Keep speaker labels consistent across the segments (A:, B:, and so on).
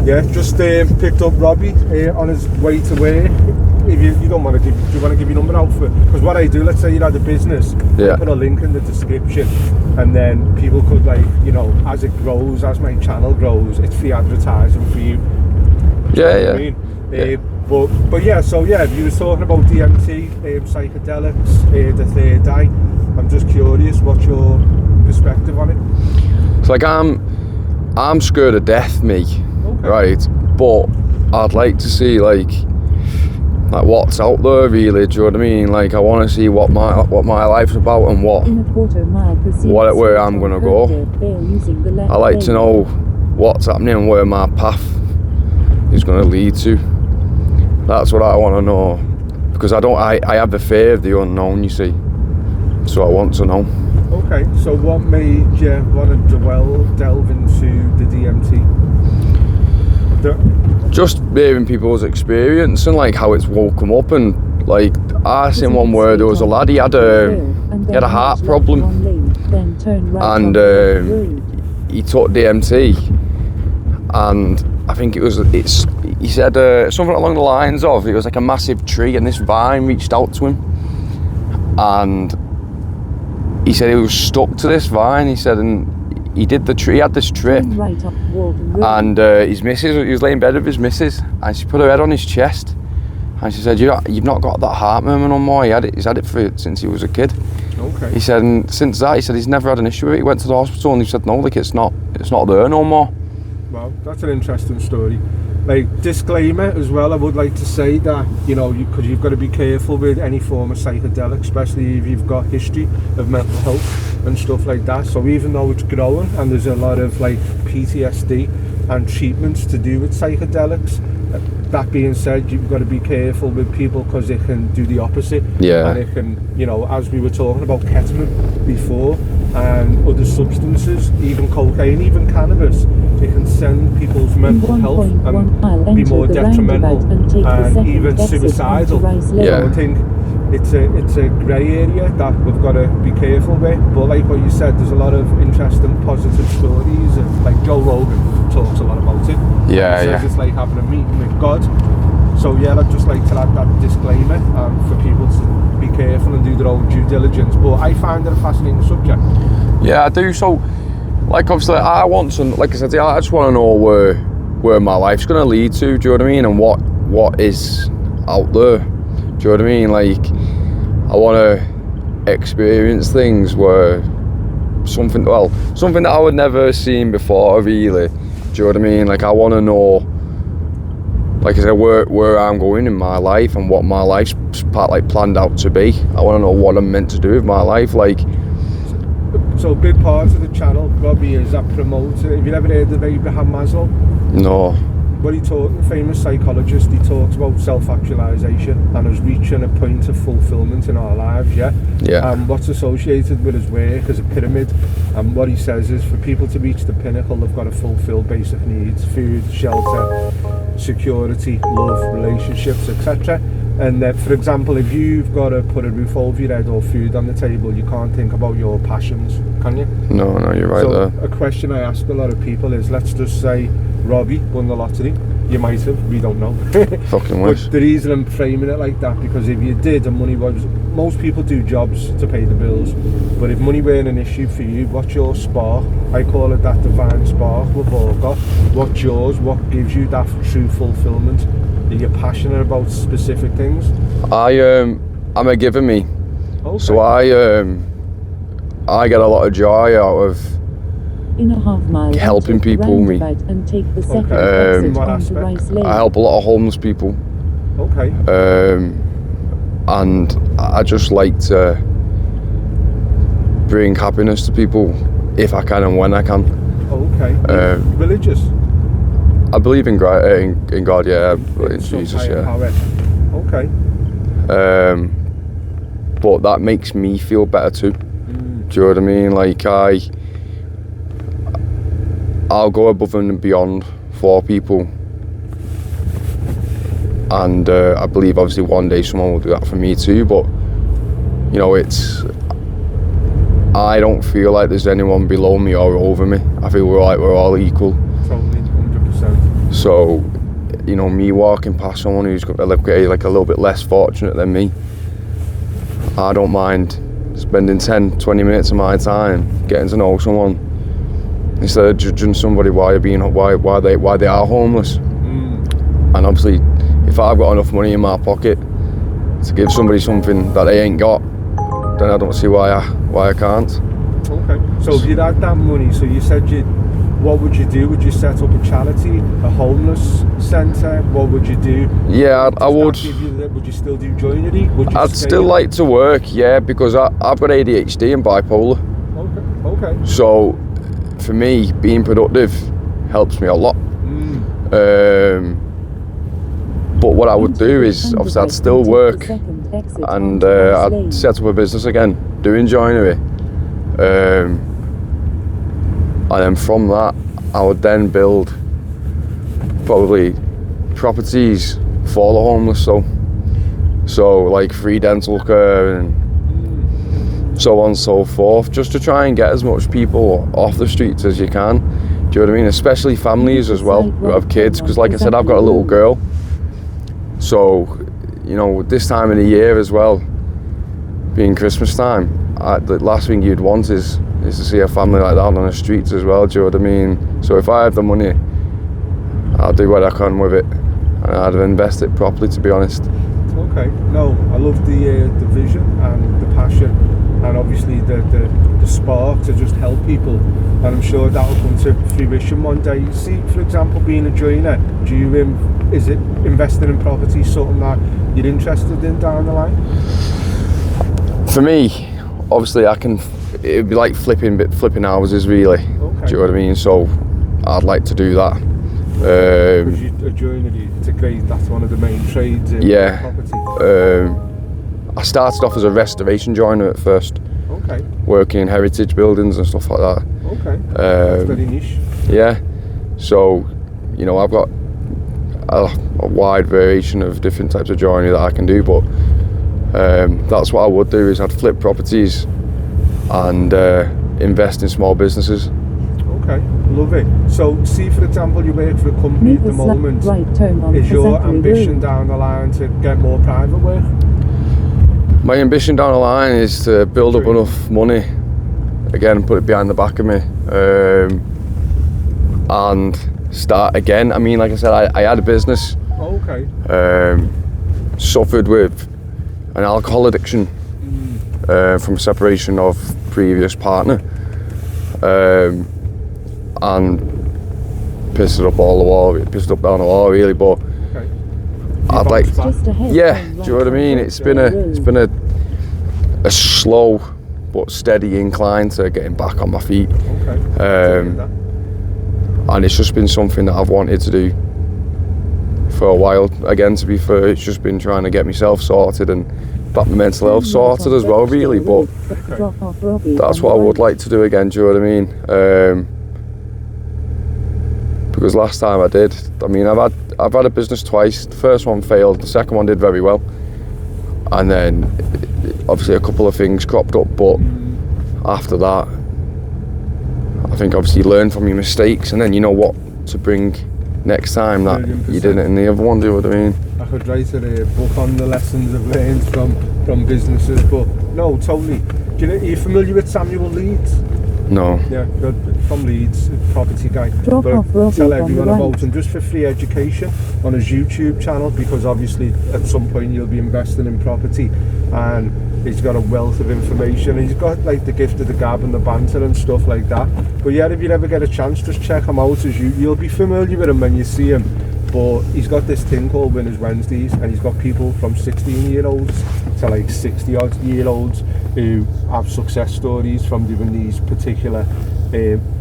A: Yeah, just picked up Robbie on his way to work. If you don't want to give, do you want to give your number out for? Because what I do, let's say you had a business, I put a link in the description, and then people could, like, you know, as it grows, as my channel grows, it's free advertising for you.
B: Yeah.
A: I mean? But yeah, so yeah, you were talking about DMT, psychedelics, the third eye. I'm just curious, what's your perspective on it?
B: It's like I'm scared of death, me. Okay. Right, but I'd like to see like what's out there, really. Do you know what I mean? Like, I want to see what my life's about and where I'm gonna go. I like to know what's happening and where my path is gonna lead to. That's what I want to know, because I have the fear of the unknown, you see. So I want to know.
A: Okay, so what made you want to delve into the DMT?
B: Just hearing people's experience and like how it's woke them up, and like I seen one where there was a lad, he had a heart problem, and he took DMT, and I think he said something along the lines of, it was like a massive tree and this vine reached out to him, and he said he was stuck to this vine. He said, and he had this trip, and his missus, he was laying in bed with his missus, and she put her head on his chest, and she said, "You've not got that heart murmur no more. He's had it since he was a kid."
A: Okay.
B: He said, and since that, he said he's never had an issue with it. He went to the hospital and he said, no, like it's not there no more.
A: Well, that's an interesting story. Like, disclaimer as well, I would like to say that, you know, because you've got to be careful with any form of psychedelic, especially if you've got history of mental health and stuff like that. So even though it's growing and there's a lot of like PTSD and treatments to do with psychedelics, that being said, you've got to be careful with people, because it can do the opposite.
B: Yeah.
A: And it can, you know, as we were talking about ketamine before, and other substances, even cocaine, even cannabis, it can send people's mental health and be more detrimental and even suicidal.
B: Yeah.
A: So I think it's a grey area that we've got to be careful with. But like what you said, there's a lot of interesting positive stories, and like Joe Rogan talks a lot about it.
B: Yeah,
A: he says it's like having a meeting with God. So yeah, I'd just like to add that disclaimer for people to be careful and do their own due diligence. But I find it a fascinating subject.
B: Yeah, I do. So, like, obviously, I want to, like I said, I just want to know where my life's going to lead to. Do you know what I mean? And what is out there. Do you know what I mean? Like, I want to experience things where something that I would never have seen before, really. Do you know what I mean? Like, I want to know, like I said, where I'm going in my life and what my life's planned out to be. I want to know what I'm meant to do with my life. Like,
A: so a big part of the channel, Robbie, is that promoter. Have you ever heard of Abraham Maslow?
B: No.
A: What he taught, the famous psychologist, he talks about self-actualisation and us reaching a point of fulfilment in our lives, yeah? What's associated with his work is a pyramid, and what he says is for people to reach the pinnacle, they've got to fulfil basic needs: food, shelter, security, love, relationships, etc. And for example, if you've got to put a roof over your head or food on the table, you can't think about your passions, can you?
B: No, you're right there.
A: A question I ask a lot of people is, let's just say Robbie won the lottery. You might have, we don't know.
B: Fucking wish.
A: But the reason I'm framing it like that, because if you did and money was, most people do jobs to pay the bills, but if money weren't an issue for you, what's your spark? I call it that divine spark we've all got. What's yours? What gives you that true fulfillment? Are you passionate about specific things?
B: I'm a giver, me.
A: Okay.
B: So I get a lot of joy out of helping people, me.
A: What aspect?
B: I help a lot of homeless people.
A: Okay.
B: And I just like to bring happiness to people if I can and when I can.
A: Okay. Religious?
B: I believe in God, yeah, in Jesus, yeah.
A: Power. Okay.
B: But that makes me feel better too. Do you know what I mean? Like I'll go above and beyond for people, and I believe obviously one day someone will do that for me too. But you know, I don't feel like there's anyone below me or over me. I feel we're all equal.
A: Totally, 100%.
B: So, you know, me walking past someone who's got like a little bit less fortunate than me, I don't mind spending 10-20 minutes of my time getting to know someone instead of judging somebody why they are homeless. And obviously, if I've got enough money in my pocket to give somebody something that they ain't got, then I don't see why I can't.
A: Okay. So if you'd had that money, so you said what would you do? Would you set up a charity, a homeless centre? What would you do?
B: Yeah, I would.
A: Would you still do joinery?
B: I'd still like to work, yeah, because I've got ADHD and bipolar.
A: Okay.
B: So for me, being productive helps me a lot. But what I would do is, obviously, I'd still work and I'd set up a business again, doing joinery. And then from that, I would then build probably properties for the homeless, so like free dental care and so on and so forth, just to try and get as much people off the streets as you can. Do you know what I mean? Especially families as well who have kids, because like I said, I've got a little girl. So, you know, this time of the year as well, being Christmas time, the last thing you'd want is to see a family like that on the streets as well, do you know what I mean? So if I have the money, I'll do what I can with it, and I'd invest it properly, to be honest.
A: Okay, no, I love the vision and the passion, and obviously the spark to just help people, and I'm sure that'll come to fruition one day. See, for example, being a joiner, is it investing in property something that you're interested in down the line?
B: For me, obviously, it'd be like flipping houses, really. Okay. Do you know what I mean? So I'd like to do that.
A: Because you're a joinery, that's one of the main trades in property.
B: I started off as a restoration joiner at first.
A: Okay.
B: Working in heritage buildings and stuff like that.
A: Okay. That's very niche.
B: Yeah. So, you know, I've got a wide variation of different types of joinery that I can do, but that's what I would do, is I'd flip properties and invest in small businesses.
A: Okay, love it. So, see, for example, you work for a company at the moment. Is your ambition down the line to get more private work?
B: My ambition down the line is to build up enough money, again, and put it behind the back of me, and start again. I mean, like I said, I had a business.
A: Okay.
B: Suffered with an alcohol addiction from separation of previous partner, and pissed it up down the wall, really. But I'd like, do you know what I mean? It's been a slow but steady incline to getting back on my feet. And it's just been something that I've wanted to do for a while. Again, to be fair, it's just been trying to get myself sorted and got my mental health sorted as well, really. But that's what I would like to do again, do you know what I mean? Because last time I did, I mean, I've had a business twice. The first one failed, the second one did very well, and then obviously a couple of things cropped up. But after that, I think obviously you learn from your mistakes, and then you know what to bring next time that you didn't in the other one, do you know what I mean?
A: I could write a book on the lessons I've learned from businesses, but no, totally. Are you familiar with Samuel Leeds?
B: No.
A: Yeah, from Leeds, property guy. But tell everyone about him, just for free education on his YouTube channel, because obviously at some point you'll be investing in property, and he's got a wealth of information. He's got like the gift of the gab and the banter and stuff like that. But yeah, if you ever get a chance, just check him out. You'll be familiar with him when you see him. But he's got this thing called Winners Wednesdays, and he's got people from 16-year-olds to like 60-odd-year-olds who have success stories from doing these particular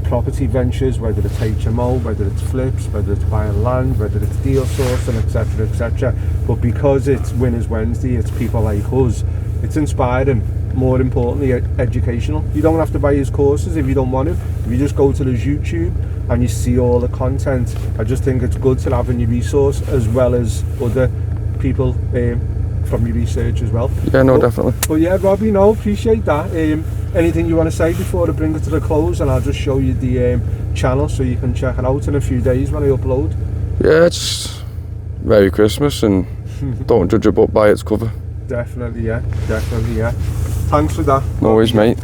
A: property ventures, whether it's HMO, whether it's flips, whether it's buying land, whether it's deal sourcing, etc, etc. But because it's Winners Wednesday, it's people like us. It's inspiring, more importantly, educational. You don't have to buy his courses if you don't want to. If you just go to his YouTube and you see all the content, I just think it's good to have in your resource, as well as other people from your research as well.
B: Yeah, no, definitely.
A: But yeah, Robbie, no, appreciate that. Anything you want to say before I bring it to the close, and I'll just show you the channel so you can check it out in a few days when I upload.
B: Yeah, it's Merry Christmas, and don't judge a book by its cover.
A: Definitely, yeah. Thanks for that.
B: No worries, mate.